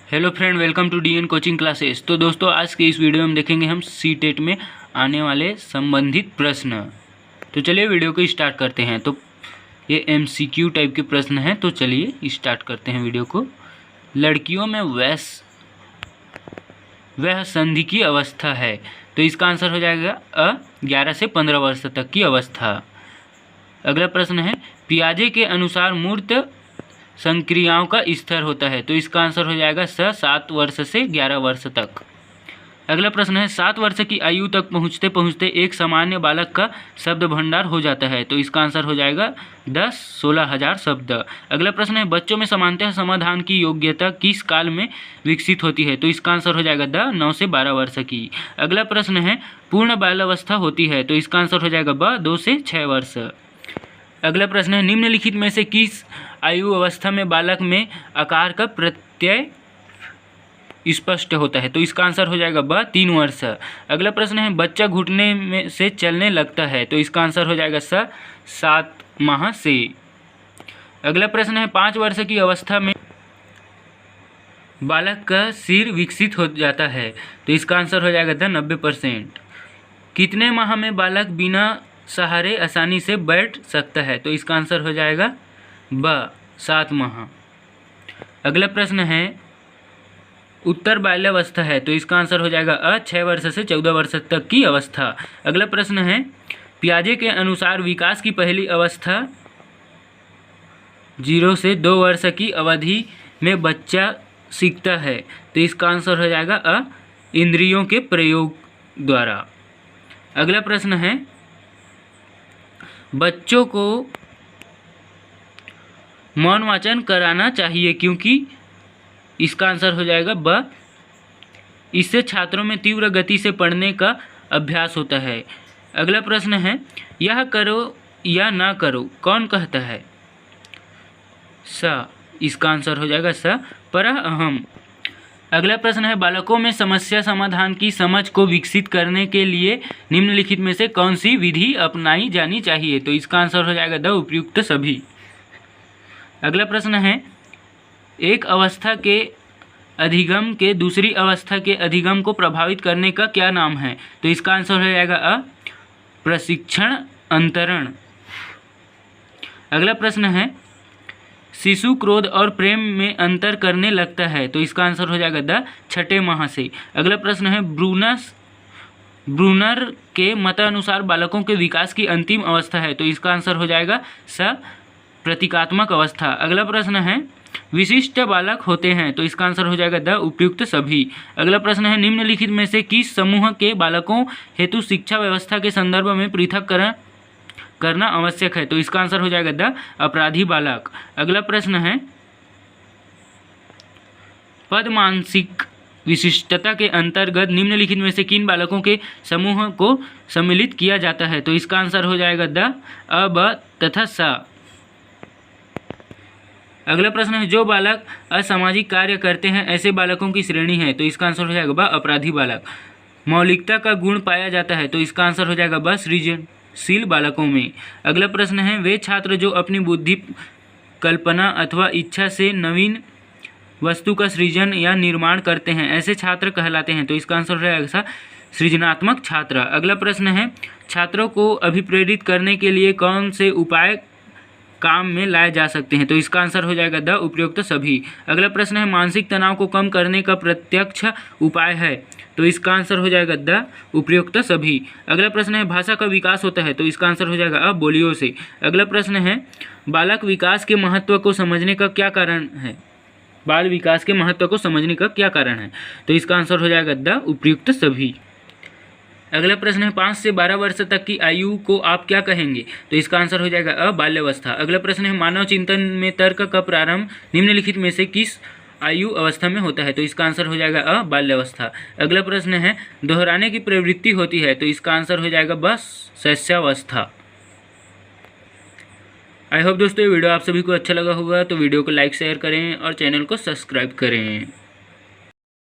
Hello friend, welcome to DN coaching classes. तो दोस्तों, आज के इस वीडियो में देखेंगे हम सीटेट में आने वाले संबंधित प्रश्न। तो चलिए वीडियो को स्टार्ट करते हैं। तो ये एमसीक्यू टाइप के प्रश्न हैं, तो चलिए स्टार्ट करते हैं वीडियो को। लड़कियों में वह संधि की अवस्था है, तो इसका आंसर हो जाएगा 11 से 15 वर्ष तक की अवस्था। अगला प्रश्न है, पियाजे के अनुसार मूर्त संक्रियाओं का स्तर होता है, तो इसका आंसर हो जाएगा 7 वर्ष से 11 वर्ष तक। अगला प्रश्न है, 7 वर्ष की आयु तक पहुँचते पहुँचते एक सामान्य बालक का शब्द भंडार हो जाता है, तो इसका आंसर हो जाएगा 10-16 हजार शब्द। अगला प्रश्न है, बच्चों में सामान्यतः समाधान की योग्यता किस काल में विकसित होती है, तो इसका आंसर हो जाएगा 9 से 12 वर्ष की। अगला प्रश्न है, पूर्ण बाल्यावस्था होती है, तो इसका आंसर हो जाएगा 2 से 6 वर्ष। अगला प्रश्न है, निम्नलिखित में से किस आयु अवस्था में बालक में आकार का प्रत्यय स्पष्ट होता है, तो इसका आंसर हो जाएगा 3 वर्ष। अगला प्रश्न है, बच्चा घुटने में से चलने लगता है, तो इसका आंसर हो जाएगा 7 माह से। अगला प्रश्न है, 5 वर्ष की अवस्था में बालक का सिर विकसित हो जाता है, तो इसका आंसर हो जाएगा 90%। कितने माह में बालक बिना सहारे आसानी से बैठ सकता है, तो इसका आंसर हो जाएगा 7 माह। अगला प्रश्न है, उत्तर बाल्यावस्था है, तो इसका आंसर हो जाएगा 6 वर्ष से 14 वर्ष तक की अवस्था। अगला प्रश्न है, पियाजे के अनुसार विकास की पहली अवस्था 0 से 2 वर्ष की अवधि में बच्चा सीखता है, तो इसका आंसर हो जाएगा इंद्रियों के प्रयोग द्वारा। अगला प्रश्न है, बच्चों को मौन वाचन कराना चाहिए क्योंकि इसका आंसर हो जाएगा इससे छात्रों में तीव्र गति से पढ़ने का अभ्यास होता है। अगला प्रश्न है, यह करो या ना करो कौन कहता है, इसका आंसर हो जाएगा पर अहम। अगला प्रश्न है, बालकों में समस्या समाधान की समझ को विकसित करने के लिए निम्नलिखित में से कौन सी विधि अपनाई जानी चाहिए, तो इसका आंसर हो जाएगा उपयुक्त सभी। अगला प्रश्न है, एक अवस्था के अधिगम के दूसरी अवस्था के अधिगम को प्रभावित करने का क्या नाम है, तो इसका आंसर हो जाएगा प्रशिक्षण अंतरण। अगला प्रश्न है, शिशु क्रोध और प्रेम में अंतर करने लगता है, तो इसका आंसर हो जाएगा 6ठे माह से। अगला प्रश्न है, ब्रूनर के मतानुसार बालकों के विकास की अंतिम अवस्था है, तो इसका आंसर हो जाएगा प्रतीकात्मक अवस्था। अगला प्रश्न है, विशिष्ट बालक होते हैं, तो इसका आंसर हो जाएगा उपयुक्त सभी। अगला प्रश्न है, निम्नलिखित में से किस समूह के बालकों हेतु शिक्षा व्यवस्था के संदर्भ में पृथक्करण करना आवश्यक है, तो इसका आंसर हो जाएगा अपराधी बालक। अगला प्रश्न है, पद मानसिक विशिष्टता के अंतर्गत निम्नलिखित में से किन बालकों के समूह को सम्मिलित किया जाता है, तो इसका आंसर हो जाएगा ब तथा सा। अगला प्रश्न है, जो बालक असामाजिक कार्य करते हैं ऐसे बालकों की श्रेणी है, तो इसका आंसर हो जाएगा अपराधी बालक। मौलिकता का गुण पाया जाता है, तो इसका आंसर हो जाएगा सृजनशील बालकों में। अगला प्रश्न है, वे छात्र जो अपनी बुद्धि, कल्पना अथवा इच्छा से नवीन वस्तु का सृजन या निर्माण करते हैं ऐसे छात्र कहलाते हैं, तो इसका आंसर हो जाएगा सृजनात्मक छात्र। अगला प्रश्न है, छात्रों को अभिप्रेरित करने के लिए कौन से उपाय काम में लाए जा सकते हैं, तो इसका आंसर हो जाएगा उपयुक्त सभी। अगला प्रश्न है, मानसिक तनाव को कम करने का प्रत्यक्ष उपाय है, तो इसका आंसर हो जाएगा उपयुक्त सभी। अगला प्रश्न है, भाषा का विकास होता है, तो इसका आंसर हो जाएगा बोलियों से। अगला प्रश्न है, बालक विकास के महत्व को समझने का क्या कारण है, बाल विकास के महत्व को समझने का क्या कारण है, तो इसका आंसर हो जाएगा उपयुक्त सभी। अगला प्रश्न है, 5 से 12 वर्ष तक की आयु को आप क्या कहेंगे, तो इसका आंसर हो जाएगा बाल्यावस्था। अगला प्रश्न है, मानव चिंतन में तर्क का प्रारंभ निम्नलिखित में से किस आयु अवस्था में होता है, तो इसका आंसर हो जाएगा बाल्यावस्था। अगला प्रश्न है, दोहराने की प्रवृत्ति होती है, तो इसका आंसर हो जाएगा शैशवावस्था। आई होप दोस्तों ये वीडियो आप सभी को अच्छा लगा होगा, तो वीडियो को लाइक शेयर करें और चैनल को सब्सक्राइब करें।